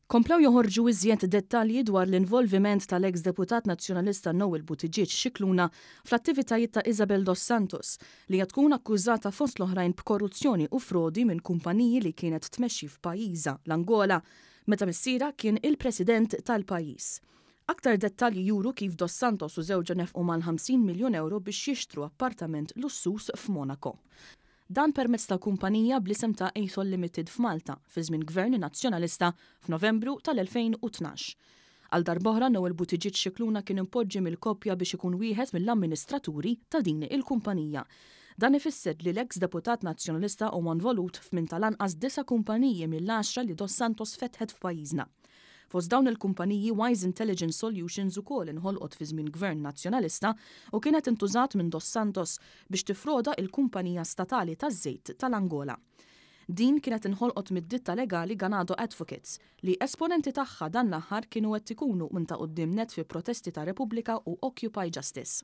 Komplew joħorġu iżjed dettalji dwar l-involviment tal-eks deputat nazzjonalista Noel Buttigieg Scicluna fl-attivitajiet ta' Isabel dos Santos li hija tkun akkużata fost l-oħrajn b'korruzzjoni u frodi minn kumpaniji li kienet tmexxi f'pajjiża, l-Angola, meta missiera kien il-President tal-pajjiż. Aktar dettalji juru kif Dos Santos u żewġa nefqu mal-50 miljun euro biex jixtru appartament lussus f'Monaco. Dan permezz ta' kumpanija bl-isem ta' Ethol Limited f'Malta fi żmien Gvern Nazzjonalista f'Novembru tal-2012. Għal darb'oħra Noel Buttigieg Scicluna kien impoġġi mill-koppja biex ikun wieħed mill-amministraturi ta' din il-kumpanija. Dan ifisser li l-eks deputat nazzjonalista huwa involut f'min tal-anqas 9 kumpaniji mill-10 li Dos Santos fetħet f'pajjiżna. Fost dawn il-kumpaniji Wise Intelligence Solutions ukoll inħolqot fi żmien Gvern Nazzjonalista u kienet intużat minn Dos Santos biex tifroda il-kumpanija statali taż-żejt tal-Angola. Din kienet inħolqot mid-ditta legali Ganado Advocates li esponenti tagħha dan l-aħħar kienu qed ikunu minn ta' quddiem net fi protesti ta' Repubblika u Occupy Justice.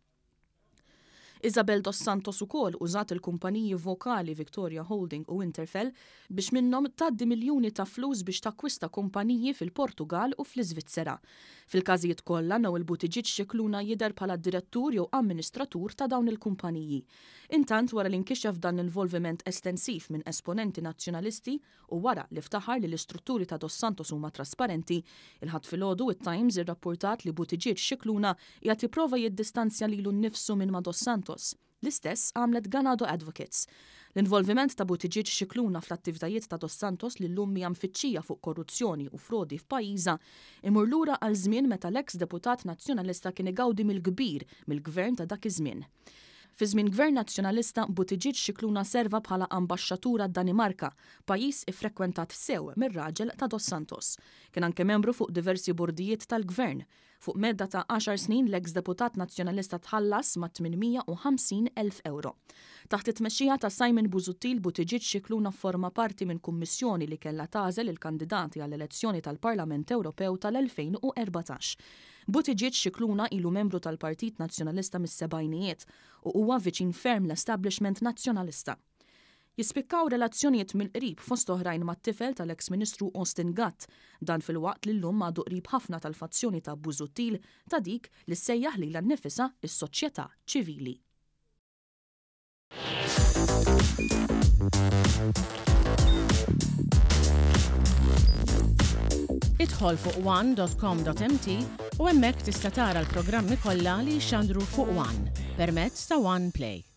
Isabel dos Santos ukoll użat il-kumpaniji vokali Victoria Holding u Winterfell biex minnhom tgħaddi miljuni ta' flus biex takkwista kumpaniji fil-Portugal u fl-Iżvizzera. Fil-każijiet kollha Noel Buttigieg Scicluna jidher bħala direttur jew amministratur ta' dawn il-kumpaniji. Intant wara li nkixef dan l-involviment estensiv minn esponenti nazzjonalisti u wara li ftaħar li l-istrutturi ta' Dos Santos huma trasparenti, il-ħadd filgħodu it-Times irrapportat li Buttigieg Scicluna qiegħed jipprova jiddistanzja lilu nnifsu minn ma' Dos Santos. L-istess għamlet Ganado Advocates. L-involviment ta' Buttigieg Scicluna fl-attivitajiet ta' Dos Santos li llum hija mfittxija fuq korruzzjoni u frodi f'pajjiża imur lura għal żmien meta l-eks deputat nazzjonalista kien igawdi mill-kbir mill-gvern ta' dak iż-żmien. Fi żmien Gvern Nazzjonalista Buttigieg Scicluna serva bħala ambaxxatura d-Danimarka, pajjiż iffrekkwentat sew mir-raġel ta' Dos Santos. Kien anke membru fuq diversi bordijiet tal-gvern. Fuq medda ta' 10 snin l-eks deputat nazzjonalista tħallas ma' 850,000 euro. Taħt it-tmexxija ta' Simon Busuttil Buttigieg Scicluna forma parti minn kummissjoni li kellha tagħżel il-kandidati għall-elezzjoni tal-Parlament Ewropew tal-2014. Buttigieg Scicluna ilu membru tal-Partit Nazzjonalista mis-sebgħinijiet u huwa viċin ferm l-establishment nazzjonalista. Jispikkaw relazzjonijiet mill-qrib fost oħrajn mat-tifel tal-eks Ministru Austin Gatt, dan fil-waqt li llum għadu qrib ħafna tal-fazzjoni ta' Busuttil ta' dik li ssejjaħ lilha nnifisha is-soċjetà ċivili. Idħol fuq one.com.mt u hemmhekk tista' tara l-programmi kollha li jxandru fuq One permezz ta' One Play.